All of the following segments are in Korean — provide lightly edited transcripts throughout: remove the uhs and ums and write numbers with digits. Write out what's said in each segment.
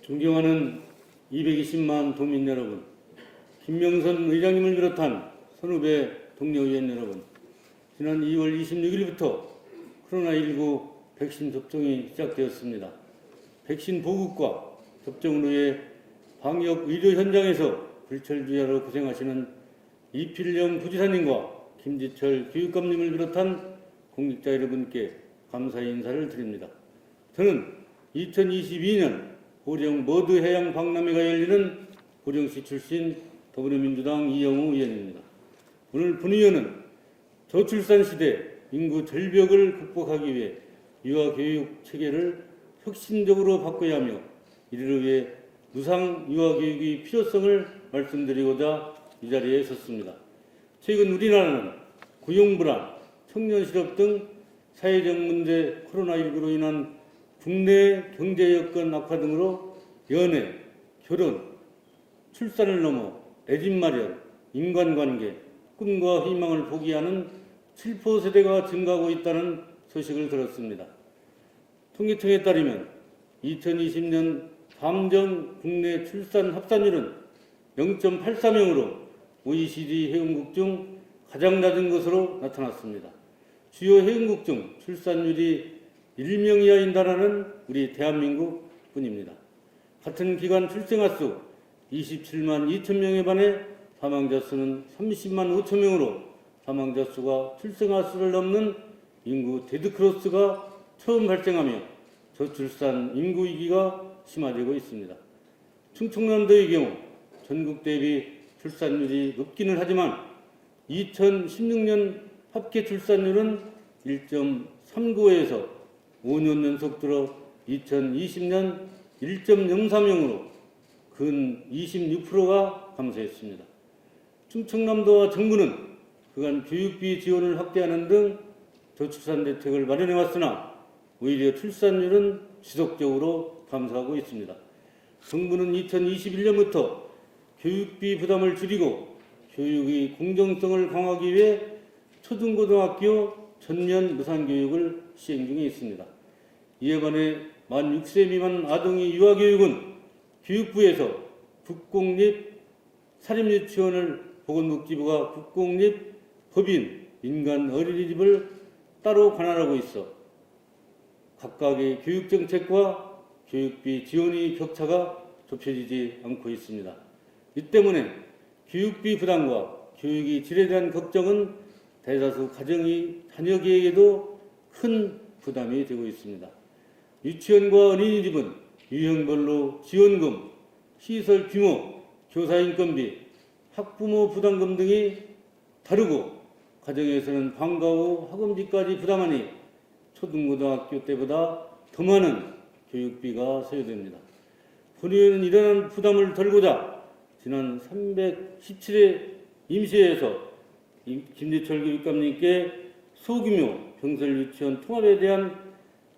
존경하는 220만 도민 여러분, 김명선 의장님을 비롯한 선후배 동료의원 여러분, 지난 2월 26일부터 코로나19 백신 접종이 시작되었습니다. 백신 보급과 접종으로의 방역 의료 현장에서 불철주야로 고생하시는 이필영 부지사님과 김지철 교육감님을 비롯한 공직자 여러분께 감사의 인사를 드립니다. 저는 2022년 보령 머드해양 박람회가 열리는 보령시 출신 더불어민주당 이영우 의원입니다. 오늘 본 의원은 저출산 시대 인구 절벽을 극복하기 위해 유아교육 체계를 혁신적으로 바꿔야 하며 이를 위해 무상 유아교육의 필요성을 말씀드리고자 이 자리에 섰습니다. 최근 우리나라는 고용불안, 청년실업 등 사회적 문제, 코로나19로 인한 국내 경제 여건 악화 등으로 연애, 결혼, 출산을 넘어 내 집 마련, 인간관계, 꿈과 희망을 포기하는 7포 세대가 증가하고 있다는 소식을 들었습니다. 통계청에 따르면 2020년 밤전 국내 출산 합산율은 0.83명으로 OECD 회원국 중 가장 낮은 것으로 나타났습니다. 주요 회원국 중 출산율이 1명 이하인 나라는 우리 대한민국 뿐입니다. 같은 기간 출생아 수 27만 2천 명에 반해 사망자 수는 30만 5천 명으로 사망자 수가 출생아 수를 넘는 인구 데드크로스가 처음 발생하며 저출산 인구 위기가 심화되고 있습니다. 충청남도의 경우 전국 대비 출산율이 높기는 하지만 2016년 합계 출산율은 1.39에서 5년 연속 들어 2020년 1.03명으로 근 26%가 감소했습니다. 충청남도와 정부는 그간 교육비 지원을 확대하는 등 저출산 대책을 마련해 왔으나 오히려 출산율은 지속적으로 감소하고 있습니다. 정부는 2021년부터 교육비 부담을 줄이고 교육의 공정성을 강화하기 위해 초중고등학교 전면 무상교육을 시행 중에 있습니다. 이에 반해 만 6세 미만 아동의 유아교육은 교육부에서 국공립 사립유치원을 보건복지부가 국공립 법인 민간 어린이집을 따로 관할하고 있어 각각의 교육정책과 교육비 지원의 격차가 좁혀지지 않고 있습니다. 이 때문에 교육비 부담과 교육의 질에 대한 걱정은 대다수 가정의 자녀계에게도 큰 부담이 되고 있습니다. 유치원과 어린이집은 유형별로 지원금, 시설 규모, 교사 인건비, 학부모 부담금 등이 다르고 가정에서는 방과 후 학원비까지 부담하니 초등고등학교 때보다 더 많은 교육비가 소요됩니다. 본 의원은 이러한 부담을 덜고자 지난 317회 임시회에서 김지철 교육감님께 소규모 병설 유치원 통합에 대한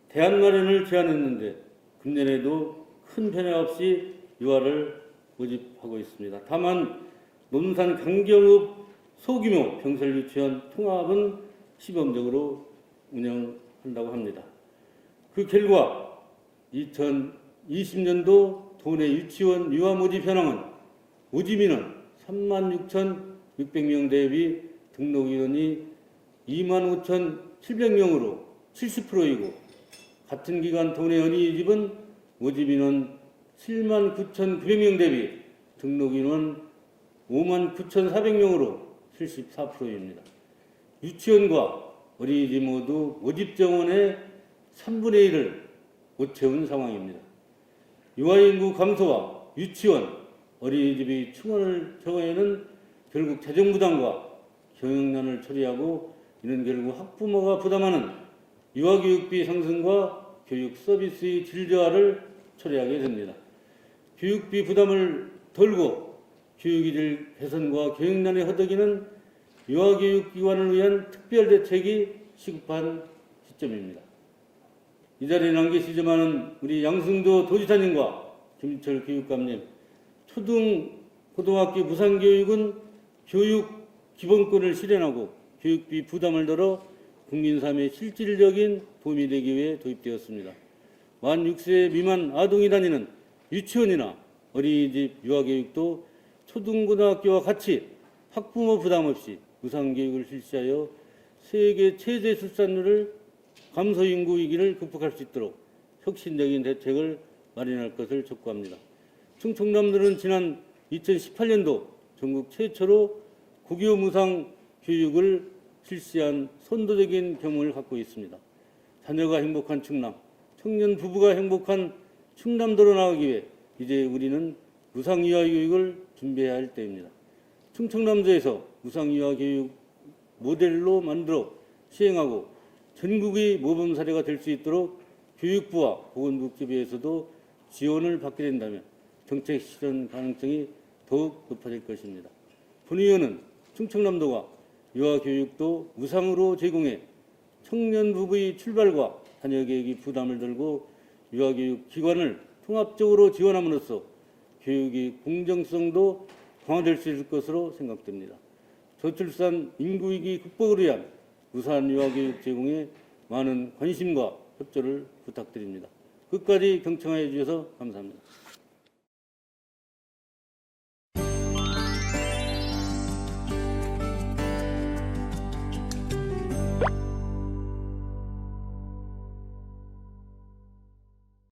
대안 마련을 제안했는데 금년에도 큰 변화 없이 유아를 모집하고 있습니다. 다만 논산 강경읍 소규모 병설 유치원 통합은 시범적으로 운영한다고 합니다. 그 결과 2020년도 도내 유치원 유아 모집 현황은 모집인은 36,600명 대비 등록 인원이 25,700명으로 70%이고 같은 기간 도내 어린이집은 모집 인원 79,900명 대비 등록 인원 59,400명으로 74%입니다. 유치원과 어린이집 모두 모집 정원의 3분의 1을 못 채운 상황입니다. 유아인구 감소와 유치원, 어린이집의 충원을 정하에는 결국 재정 부담과 경영난을 처리하고 이는 결국 학부모가 부담하는 유아교육비 상승과 교육 서비스의 질 저하를 처리하게 됩니다. 교육비 부담을 덜고 교육의 질 개선과 경영난의 허덕이는 유아교육기관을 위한 특별 대책이 시급한 시점입니다. 이 자리에 남계시지만은 우리 양승도 도지사님과 김철 교육감님, 초등, 고등학교 무상교육은 교육 기본권을 실현하고 교육비 부담을 덜어 국민 삶에 실질적인 도움이 되기 위해 도입되었습니다. 만 6세 미만 아동이 다니는 유치원이나 어린이집 유아교육도 초등고등학교와 같이 학부모 부담 없이 무상교육을 실시하여 세계 최대 출산율을 감소 인구 위기를 극복할 수 있도록 혁신적인 대책을 마련할 것을 촉구합니다. 충청남도는 지난 2018년도 전국 최초로 국유 무상 교육을 실시한 선도적인 경험을 갖고 있습니다. 자녀가 행복한 충남, 청년 부부가 행복한 충남도로 나가기 위해 이제 우리는 무상 유아 교육을 준비해야 할 때입니다. 충청남도에서 무상 유아 교육 모델로 만들어 시행하고 전국의 모범 사례가 될 수 있도록 교육부와 보건복지부에서도 지원을 받게 된다면 정책 실현 가능성이 더욱 높아질 것입니다. 본 의원은 충청남도가 유아교육도 무상으로 제공해 청년 부부의 출발과 자녀 계획의 부담을 덜고 유아교육 기관을 통합적으로 지원함으로써 교육의 공정성도 강화될 수 있을 것으로 생각됩니다. 저출산 인구위기 극복을 위한 무상 유아교육 제공에 많은 관심과 협조를 부탁드립니다. 끝까지 경청해 주셔서 감사합니다.